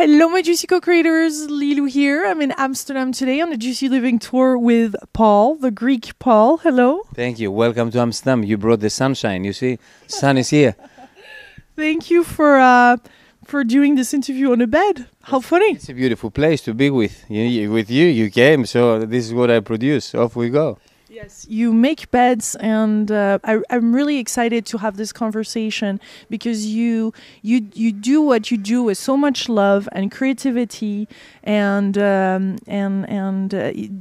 Hello, my Juicy Co-creators. Lilou here. I'm in Amsterdam today on a Juicy Living tour with Paul, the Greek Paul. Hello. Thank you. Welcome to Amsterdam. You brought the sunshine. You see, sun is here. Thank you for doing this interview on a bed. How funny. It's a beautiful place to be with. With you, you came, so this is what I produce. Off we go. Yes, you make beds, and I'm really excited to have this conversation because you do what you do with so much love and creativity, and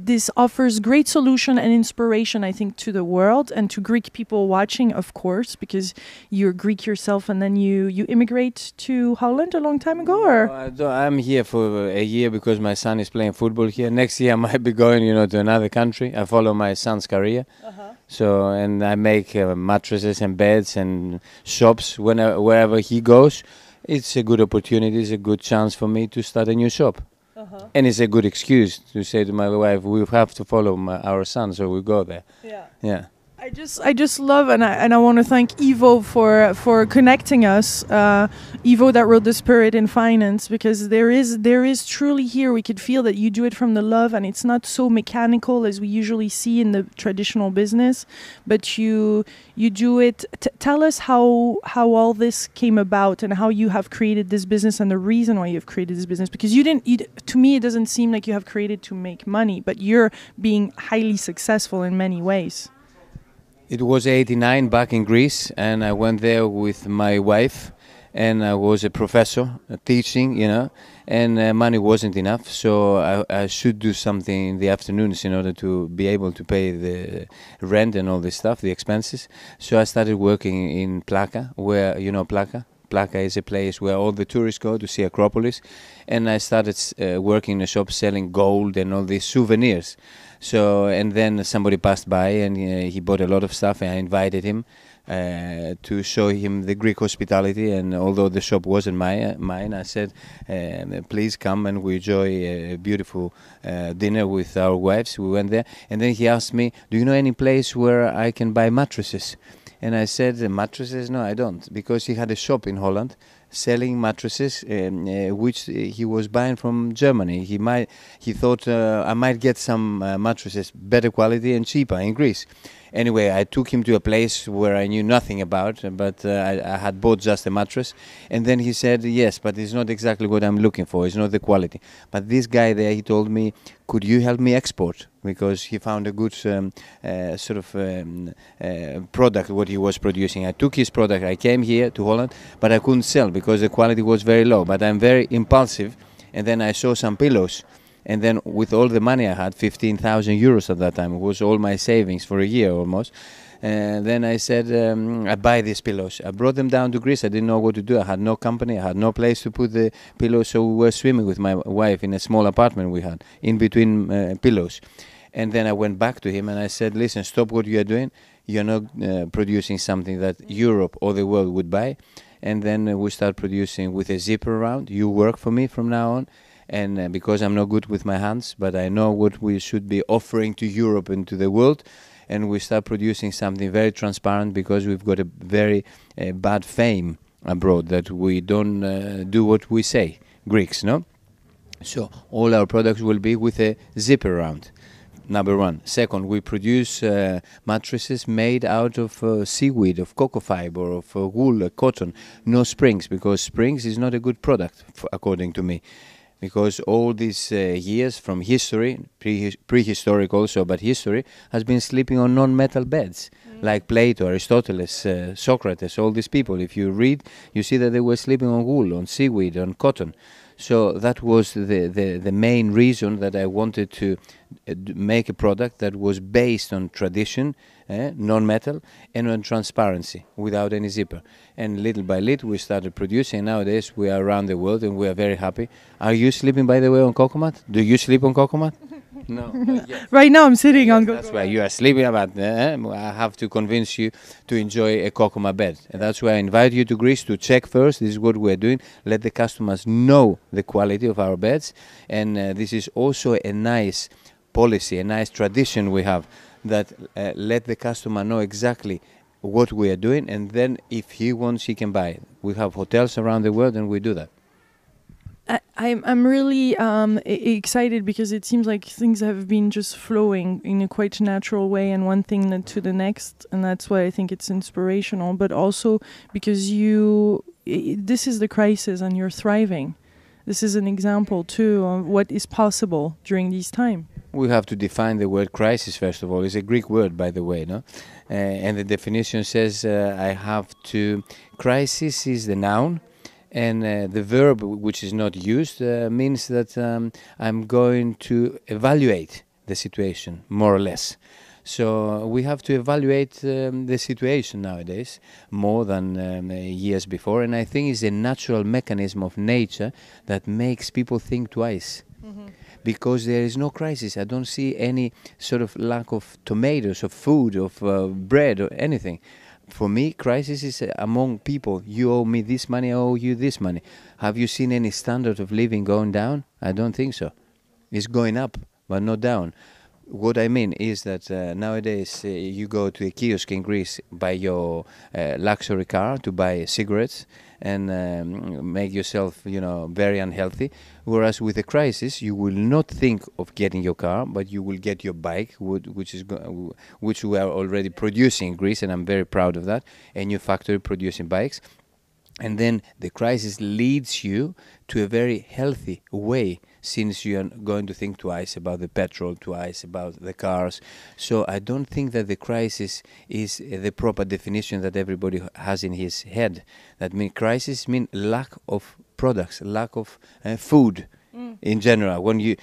this offers great solution and inspiration, I think, to the world and to Greek people watching, of course, because you're Greek yourself, and then you immigrate to Holland a long time ago, or? No, I'm here for a year because my son is playing football here. Next year I might be going, to another country. I follow my son's career. So, and I make mattresses and beds and shops wherever he goes. It's a good opportunity, it's a good chance for me to start a new shop. And it's a good excuse to say to my wife, we have to follow our son, so we go there. Yeah. I just love, and I want to thank Ivo for connecting us. Ivo that wrote The Spirit in Finance, because there is truly here, we could feel that you do it from the love, and it's not so mechanical as we usually see in the traditional business, but you do it. Tell us how all this came about and how you have created this business and the reason why you've created this business, because to me it doesn't seem like you have created to make money, but you're being highly successful in many ways. It was 89 back in Greece, and I went there with my wife, and I was a professor teaching, and money wasn't enough, so I should do something in the afternoons in order to be able to pay the rent and all this stuff, the expenses. So I started working in Plaka, where, Plaka? Plaka is a place where all the tourists go to see Acropolis, and I started working in a shop selling gold and all these souvenirs. So, and then somebody passed by and he bought a lot of stuff, and I invited him to show him the Greek hospitality. And although the shop wasn't mine, I said, please come and we enjoy a beautiful dinner with our wives. We went there, and then he asked me, do you know any place where I can buy mattresses? And I said, mattresses? No, I don't, because he had a shop in Holland selling mattresses, which he was buying from Germany. He thought I might get some mattresses better quality and cheaper in Greece. Anyway, I took him to a place where I knew nothing about, but I had bought just a mattress. And then he said, yes, but it's not exactly what I'm looking for. It's not the quality. But this guy there, he told me, could you help me export? Because he found a good product, what he was producing. I took his product. I came here to Holland, but I couldn't sell because the quality was very low. But I'm very impulsive. And then I saw some pillows. And then with all the money I had, 15,000 euros at that time, it was all my savings for a year almost. And then I said, I buy these pillows. I brought them down to Greece. I didn't know what to do. I had no company. I had no place to put the pillows. So we were swimming with my wife in a small apartment we had, in between pillows. And then I went back to him and I said, listen, stop what you are doing. You're not producing something that Europe or the world would buy. And then we start producing with a zipper around. You work for me from now on. And because I'm not good with my hands, but I know what we should be offering to Europe and to the world, and we start producing something very transparent, because we've got a very bad fame abroad that we don't do what we say, Greeks, no? So all our products will be with a zipper around, number one. Second, we produce mattresses made out of seaweed, of cocoa fiber, of wool, cotton, no springs, because springs is not a good product, according to me. Because all these years from history, prehistoric also, but history, has been sleeping on non-metal beds, like Plato, Aristotle, Socrates, all these people. If you read, you see that they were sleeping on wool, on seaweed, on cotton. So that was the main reason that I wanted to make a product that was based on tradition, non-metal, and on transparency, without any zipper. And little by little we started producing. Nowadays we are around the world and we are very happy. Are you sleeping, by the way, on Coco-Mat? Do you sleep on Coco-Mat? No. Yes. Right now I'm sitting on Coco-Mat. That's why you are sleeping about. I have to convince you to enjoy a Coco-Mat bed. And that's why I invite you to Greece to check first. This is what we're doing. Let the customers know the quality of our beds. And this is also a nice policy, a nice tradition we have, that let the customer know exactly what we are doing, and then if he wants, he can buy it. We have hotels around the world and we do that. I'm really excited because it seems like things have been just flowing in a quite natural way, and one thing led to the next, and that's why I think it's inspirational. But also because this is the crisis, and you're thriving. This is an example too of what is possible during this time. We have to define the word crisis first of all. It's a Greek word, by the way, no? And the definition says I have to. Crisis is the noun. And the verb, which is not used, means that I'm going to evaluate the situation, more or less. So we have to evaluate the situation nowadays more than years before. And I think it's a natural mechanism of nature that makes people think twice. Because there is no crisis. I don't see any sort of lack of tomatoes, of food, of bread, or anything. For me, crisis is among people. You owe me this money, I owe you this money. Have you seen any standard of living going down? I don't think so. It's going up, but not down. What I mean is that nowadays you go to a kiosk in Greece, buy your luxury car to buy cigarettes and make yourself, very unhealthy. Whereas with a crisis, you will not think of getting your car, but you will get your bike, which we are already producing in Greece, and I'm very proud of that. A new factory producing bikes. And then the crisis leads you to a very healthy way, since you are going to think twice about the petrol, twice about the cars. So I don't think that the crisis is the proper definition that everybody has in his head. That means crisis means lack of products, lack of food in general. When you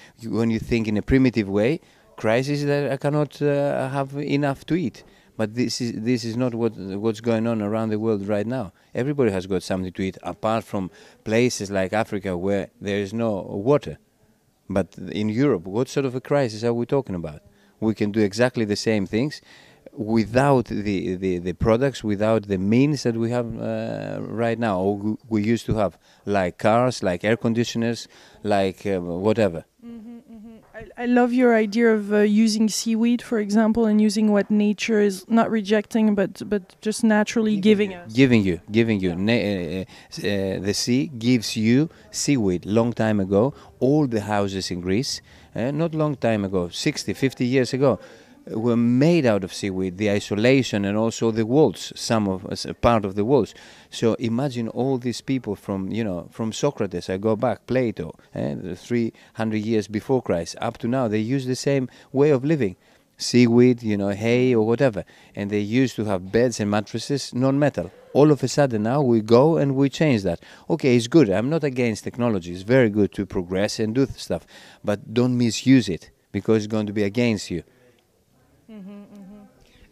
think in a primitive way, crisis is that I cannot have enough to eat. But this is not what's going on around the world right now. Everybody has got something to eat, apart from places like Africa where there is no water. But in Europe, what sort of a crisis are we talking about? We can do exactly the same things without the products, without the means that we have right now, or we used to have, like cars, like air conditioners, like whatever. I love your idea of using seaweed, for example, and using what nature is not rejecting, but just naturally giving us. Giving you. The sea gives you seaweed. Long time ago, all the houses in Greece, not long time ago, 60, 50 years ago, were made out of seaweed, the isolation and also the walls, part of the walls. So imagine all these people from Socrates, I go back, Plato, 300 years before Christ, up to now, they use the same way of living. Seaweed, hay or whatever. And they used to have beds and mattresses, non-metal. All of a sudden now we go and we change that. Okay, it's good. I'm not against technology. It's very good to progress and do stuff. But don't misuse it, because it's going to be against you.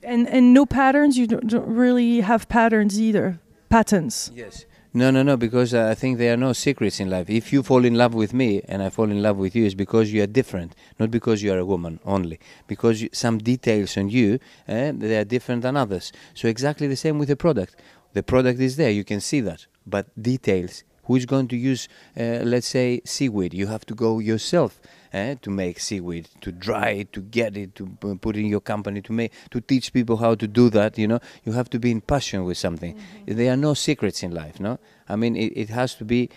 And no patterns? You don't really have patterns either? Patterns? Yes. No, because I think there are no secrets in life. If you fall in love with me and I fall in love with you, it's because you are different, not because you are a woman only. Because some details on you, they are different than others. So exactly the same with the product. The product is there, you can see that. But details, who is going to use, let's say, seaweed? You have to go yourself to make seaweed, to dry it, to get it, to put in your company, to teach people how to do that. You have to be in passion with something. There are no secrets in life, no? I mean, it has to be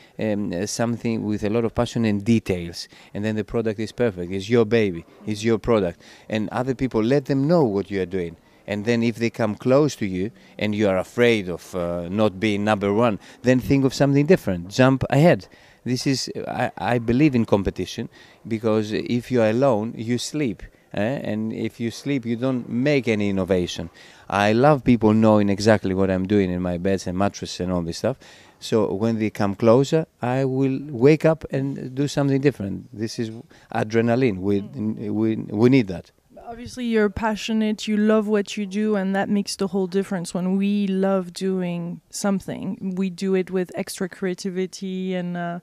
something with a lot of passion and details, and then the product is perfect. It's your baby, it's your product, and other people, let them know what you are doing. And then if they come close to you and you are afraid of not being number one, then think of something different. Jump ahead. This is, I believe in competition, because if you are alone, you sleep. And if you sleep, you don't make any innovation. I love people knowing exactly what I'm doing in my beds and mattresses and all this stuff. So when they come closer, I will wake up and do something different. This is adrenaline. We need that. Obviously, you're passionate, you love what you do, and that makes the whole difference. When we love doing something, we do it with extra creativity and a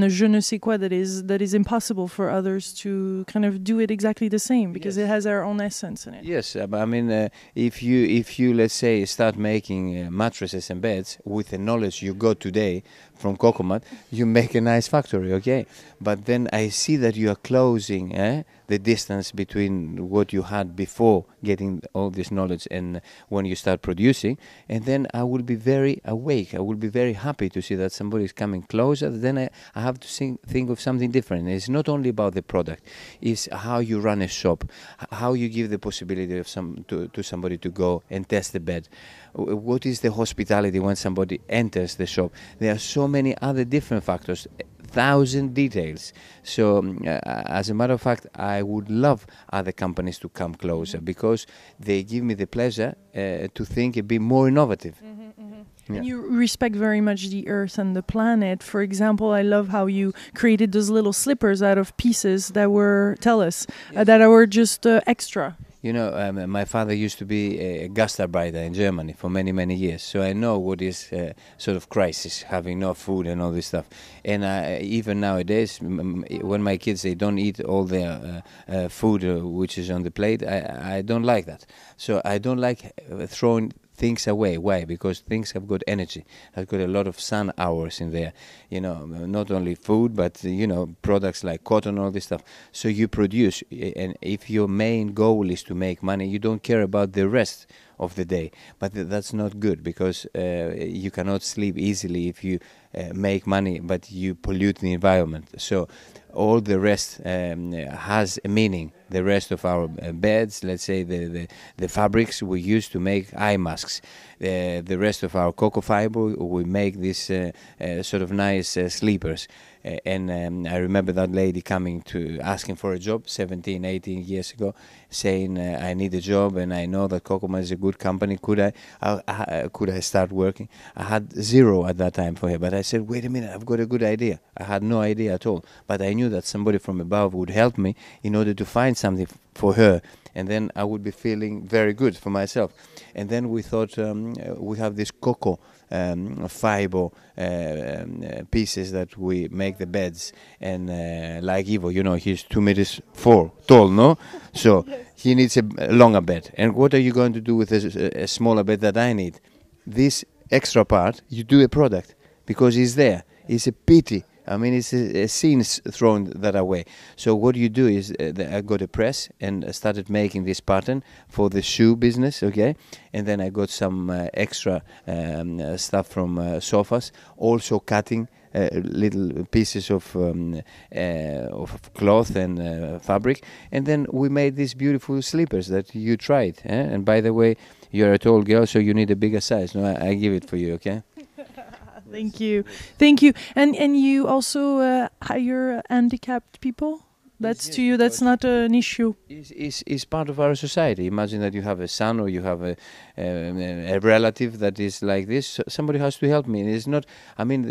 je ne sais quoi that is impossible for others to kind of do it exactly the same, because it has our own essence in it. Yes, I mean, if you let's say start making mattresses and beds with the knowledge you got today from Coco-Mat, you make a nice factory, okay? But then I see that you are closing the distance between what you had before getting all this knowledge and when you start producing, and then I will be very awake. I will be very happy to see that somebody is coming closer. Then I have to think of something different. It's not only about the product, it's how you run a shop, how you give the possibility of to somebody to go and test the bed. What is the hospitality when somebody enters the shop? There are so many other different factors, 1,000 details. So as a matter of fact, I would love other companies to come closer, because they give me the pleasure to think a bit more innovative. Yeah. And you respect very much the earth and the planet. For example, I love how you created those little slippers out of pieces that were, that were just extra. You know, my father used to be a gastarbeiter in Germany for many, many years. So I know what is sort of crisis, having no food and all this stuff. And even nowadays, when my kids, they don't eat all their food which is on the plate, I don't like that. So I don't like throwing things away. Why? Because things have got energy, have got a lot of sun hours in there. You know, not only food, but you know, products like cotton, all this stuff. So you produce, and if your main goal is to make money, you don't care about the rest of the day. But that's not good, because you cannot sleep easily if you make money, but you pollute the environment. So all the rest has a meaning. The rest of our beds, let's say the fabrics we use to make eye masks, the rest of our cocoa fiber, we make this sort of nice sleepers. And I remember that lady coming to asking for a job 17, 18 years ago, saying I need a job and I know that COCO-MAT is a good company. Could I start working? I had zero at that time for her, but I said, wait a minute, I've got a good idea. I had no idea at all, but I knew that somebody from above would help me in order to find something for her, and then I would be feeling very good for myself. And then we thought we have this cocoa fiber pieces that we make the beds, and like Ivo, you know, he's 2 meters 4 tall, no? So he needs a longer bed. And what are you going to do with a smaller bed that I need? This extra part, you do a product, because it's there. It's a pity. I mean, it's a sin thrown that away. So what you do is, I got a press and started making this pattern for the shoe business, okay? And then I got some extra stuff from sofas, also cutting little pieces of cloth and fabric. And then we made these beautiful slippers that you tried. And by the way, you're a tall girl, so you need a bigger size. No, I give it for you, okay? Thank you, thank you. And you also hire handicapped people. That's to you. That's not an issue. It's part of our society. Imagine that you have a son or you have a relative that is like this. Somebody has to help me. It's not. I mean,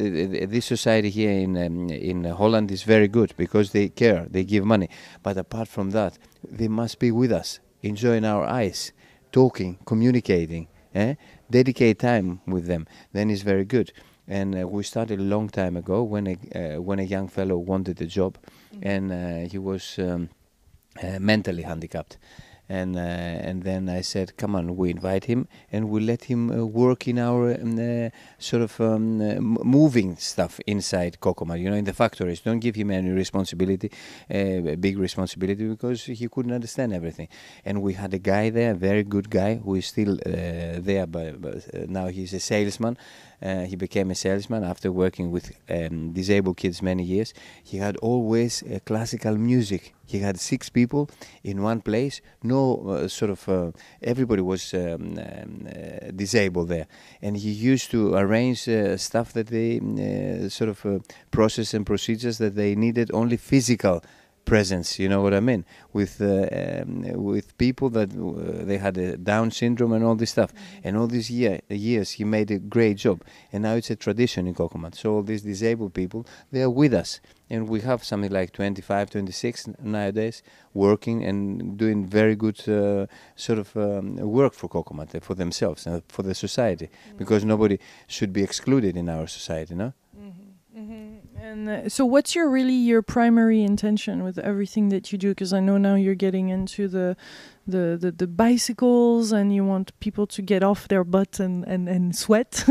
this society here in Holland is very good because they care. They give money. But apart from that, they must be with us, enjoying our eyes, talking, communicating. Dedicate time with them. Then it's very good. And we started a long time ago when a young fellow wanted a job, and he was mentally handicapped. And then I said, come on, we invite him and we let him work in our sort of moving stuff inside COCO-MAT, you know, in the factories. Don't give him any responsibility, big responsibility, because he couldn't understand everything. And we had a guy there, a very good guy, who is still there, but now he's a salesman. He became a salesman after working with disabled kids many years. He had always classical music. He had 6 people in one place. No everybody was disabled there. And he used to arrange stuff that they process and procedures that they needed only physical presence, you know what I mean, with people that they had a Down syndrome and all this stuff. And all these years he made a great job, and now it's a tradition in COCO-MAT. So all these disabled people, they are with us, and we have something like 25, 26 nowadays working and doing very good work for COCO-MAT, for themselves and for the society, because nobody should be excluded in our society, no? And so what's your primary intention with everything that you do? Because I know now you're getting into the bicycles, and you want people to get off their butt and sweat.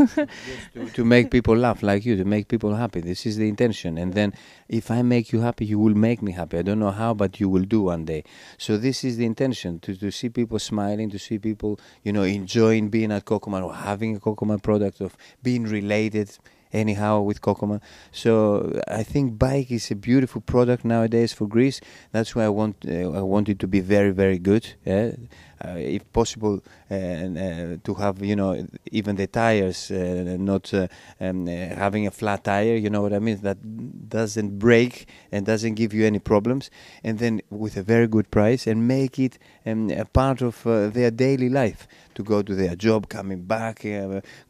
to make people laugh like you, to make people happy. This is the intention. And then if I make you happy, you will make me happy. I don't know how, but you will do one day. So this is the intention, to see people smiling, to see people, you know, enjoying being at COCO-MAT or having a COCO-MAT product, of being related. anyhow with COCO-MAT. So I think bike is a beautiful product nowadays for Greece. That's why I want it to be very, very good. If possible, to have, you know, even the tires not having a flat tire, you know what I mean, that doesn't break and doesn't give you any problems, and then with a very good price, and make it a part of their daily life, to go to their job, coming back,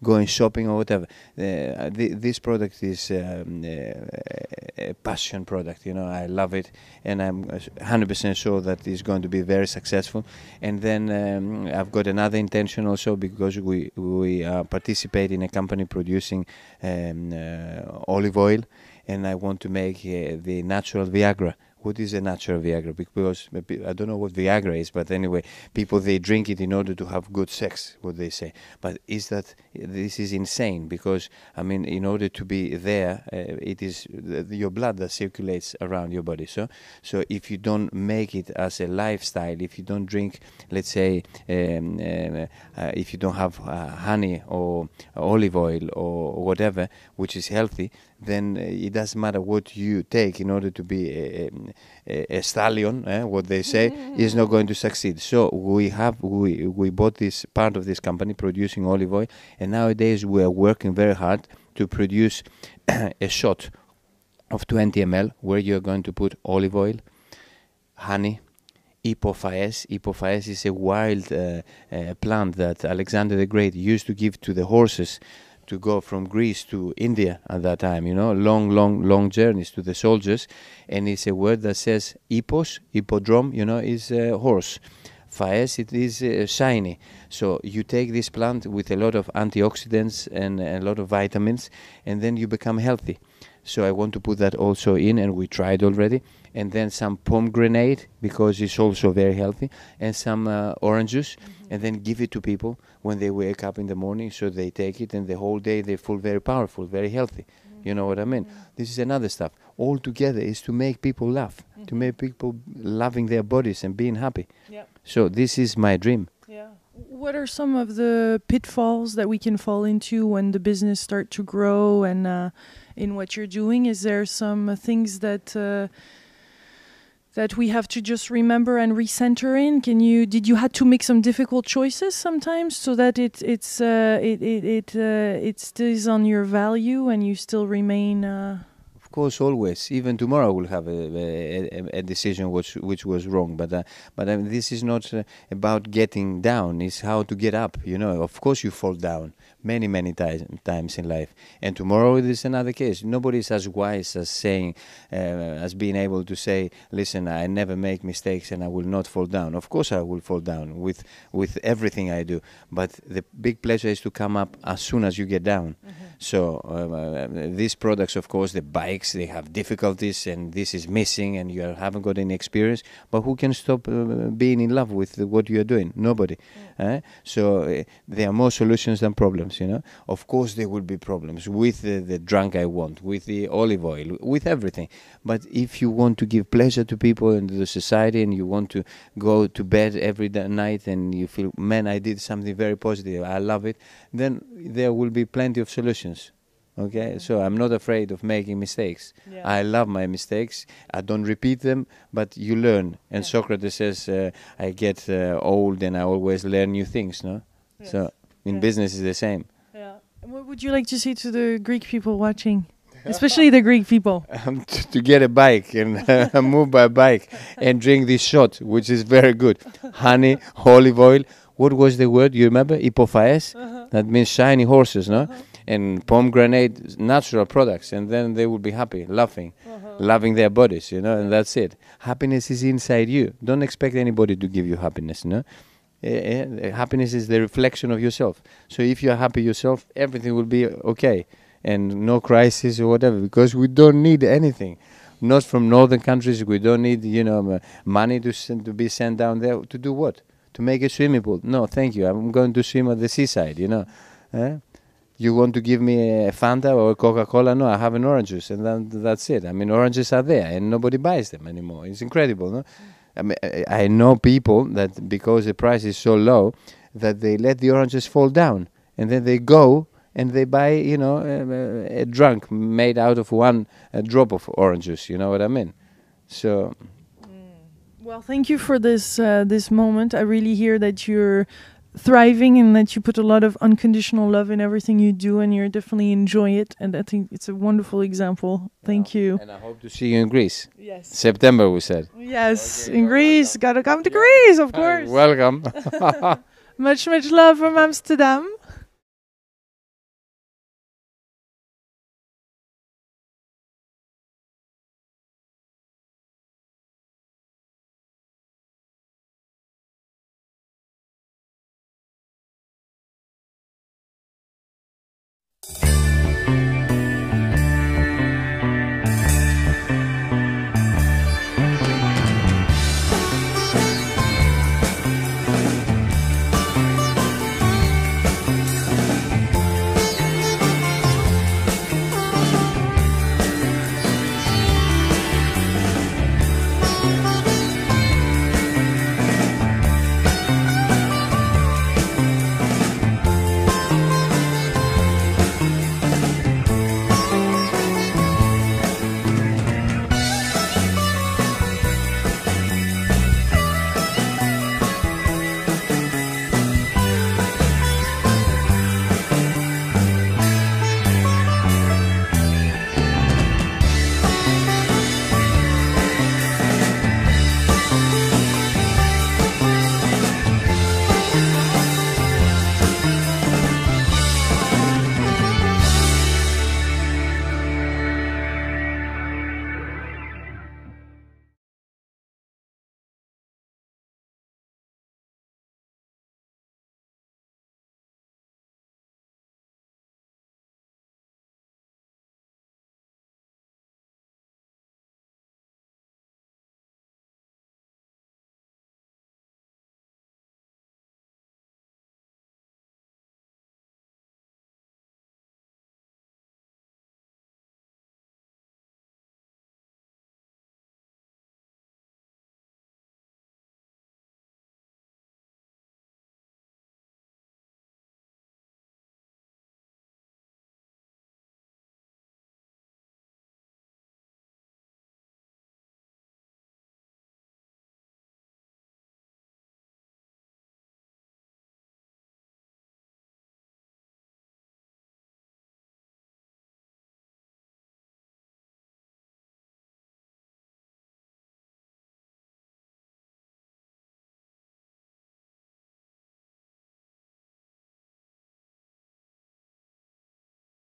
going shopping or whatever. This product is a passion product, you know. I love it, and I'm 100% sure that it's going to be very successful. And then I've got another intention also, because we participate in a company producing olive oil, and I want to make the natural Viagra. What is a natural Viagra? Because I don't know what Viagra is, but anyway, people, they drink it in order to have good sex, what they say. But this is insane, because I mean, in order to be there, it is your blood that circulates around your body. So if you don't make it as a lifestyle, if you don't drink, let's say, if you don't have honey or olive oil or whatever, which is healthy, then it doesn't matter what you take in order to be a stallion, what they say, is not going to succeed. So we bought this part of this company producing olive oil, and nowadays we are working very hard to produce a shot of 20 ml where you're going to put olive oil, honey, Ipophaes. Ipophaes is a wild plant that Alexander the Great used to give to the horses to go from Greece to India at that time, you know, long journeys to the soldiers. And it's a word that says hippos, hippodrome, you know, is a horse. Phaes, it is shiny. So you take this plant with a lot of antioxidants and a lot of vitamins, and then you become healthy. So I want to put that also in, and we tried already. And then some pomegranate, because it's also very healthy, and some orange juice, and then give it to people when they wake up in the morning. So they take it, and the whole day they feel very powerful, very healthy. You know what I mean? This is another stuff. All together is to make people laugh, to make people loving their bodies and being happy. So this is my dream. What are some of the pitfalls that we can fall into when the business start to grow, and in what you're doing? Is there some things that we have to just remember and recenter in? Did you had to make some difficult choices sometimes, so that it stays on your value and you still remain? Of course, always. Even tomorrow we'll have a decision which was wrong. But this is not about getting down. It's how to get up. You know, of course you fall down many times in life, and tomorrow it is another case. Nobody is as wise as saying, as being able to say, listen, I never make mistakes and I will not fall down. Of course I will fall down with everything I do, but the big pleasure is to come up as soon as you get down. So these products, of course, the bikes, they have difficulties, and this is missing, and you haven't got any experience. But who can stop being in love with what you are doing? Nobody. So there are more solutions than problems, you know. Of course there will be problems with the drunk I want, with the olive oil, with everything. But if you want to give pleasure to people and to the society, and you want to go to bed every night and you feel, man, I did something very positive, I love it, then there will be plenty of solutions. Okay, so I'm not afraid of making mistakes. I love my mistakes. I don't repeat them, but you learn. And Socrates says, I get old and I always learn new things, no? So in business is the same. And what would you like to say to the Greek people watching? Especially the Greek people. To get a bike and move by bike and drink this shot, which is very good. Honey, olive oil. What was the word? You remember? Ipophaes? That means shiny horses, no? And pomegranate, natural products, and then they will be happy, laughing, loving their bodies, you know, and that's it. Happiness is inside you. Don't expect anybody to give you happiness, no? Happiness is the reflection of yourself. So if you're happy yourself, everything will be okay, and no crisis or whatever, because we don't need anything. Not from northern countries. We don't need, you know, money to be sent down there. To do what? To make a swimming pool? No, thank you. I'm going to swim at the seaside, you know. You want to give me a Fanta or a Coca-Cola? No, I have an orange juice, and then that's it. I mean, oranges are there, and nobody buys them anymore. It's incredible, no? I mean, I know people that because the price is so low, that they let the oranges fall down, and then they go and they buy, a drink made out of one drop of orange juice. You know what I mean? So. Well, thank you for this moment. I really hear that you're thriving and that you put a lot of unconditional love in everything you do, and you're definitely enjoy it. And I think it's a wonderful example. Thank you. And I hope to see you in Greece. Yes. September, we said. Yes, okay, in Greece. Gotta come to Greece, of course. Welcome. Much love from Amsterdam.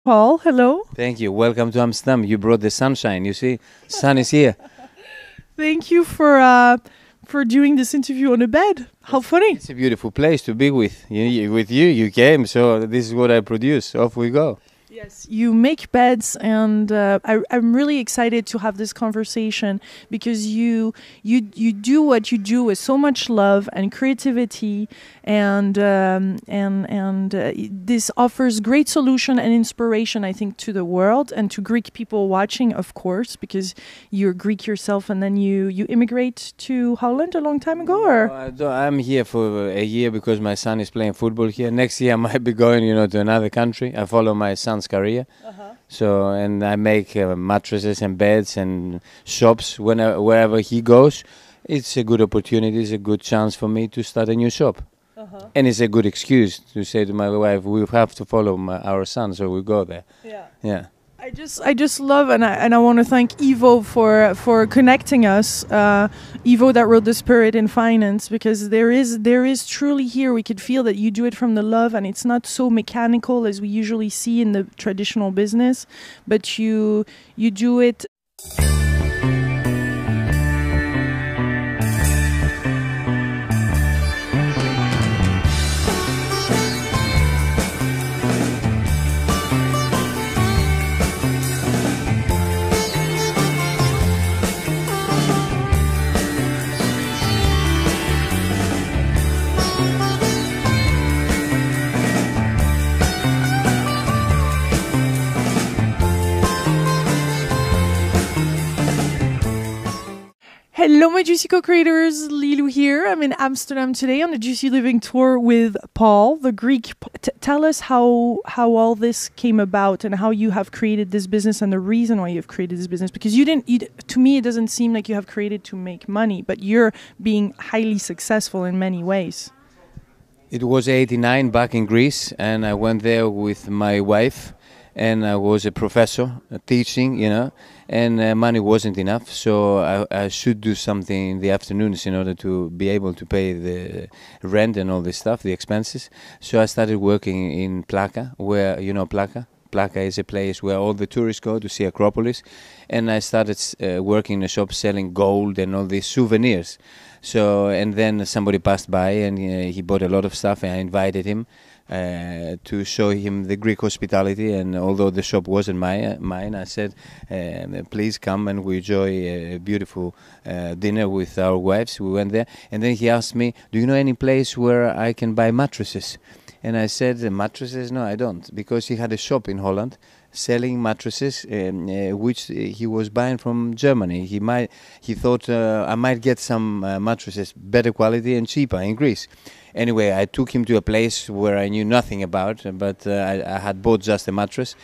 Paul, hello. Thank you. Welcome to Amsterdam. You brought the sunshine. You see, sun is here. Thank you for doing this interview on a bed. How funny. It's a beautiful place to be with. You came, so this is what I produce. Off we go. Yes, you make beds, and I'm really excited to have this conversation because you do what you do with so much love and creativity, and this offers great solution and inspiration, I think, to the world and to Greek people watching, of course, because you're Greek yourself, and then you immigrate to Holland a long time ago, or? I'm here for a year because my son is playing football here. Next year I might be going, to another country. I follow my son's career. So, and I make mattresses and beds and shops wherever he goes. It's a good opportunity, it's a good chance for me to start a new shop. And it's a good excuse to say to my wife, we have to follow our son, so we go there. Yeah. I just love, and I want to thank Ivo for connecting us. Ivo that wrote The Spirit in Finance, because there is truly here, we could feel that you do it from the love, and it's not so mechanical as we usually see in the traditional business, but you do it. Hello, my Juicy Co-creators. Lilou here. I'm in Amsterdam today on the Juicy Living Tour with Paul, the Greek. Tell us how all this came about and how you have created this business and the reason why you've created this business. Because to me, it doesn't seem like you have created to make money, but you're being highly successful in many ways. It was 89 back in Greece, and I went there with my wife, and I was a professor teaching, and money wasn't enough, so I should do something in the afternoons in order to be able to pay the rent and all this stuff, the expenses. So I started working in Plaka, where, Plaka? Plaka is a place where all the tourists go to see Acropolis, and I started working in a shop selling gold and all these souvenirs. So, and then somebody passed by and he bought a lot of stuff, and I invited him to show him the Greek hospitality. And although the shop wasn't mine, I said, please come and we enjoy a beautiful dinner with our wives. We went there, and then he asked me, do you know any place where I can buy mattresses? And I said, mattresses? No, I don't, because he had a shop in Holland selling mattresses, which he was buying from Germany. He thought I might get some mattresses better quality and cheaper in Greece. Anyway, I took him to a place where I knew nothing about, but I had bought just a mattress.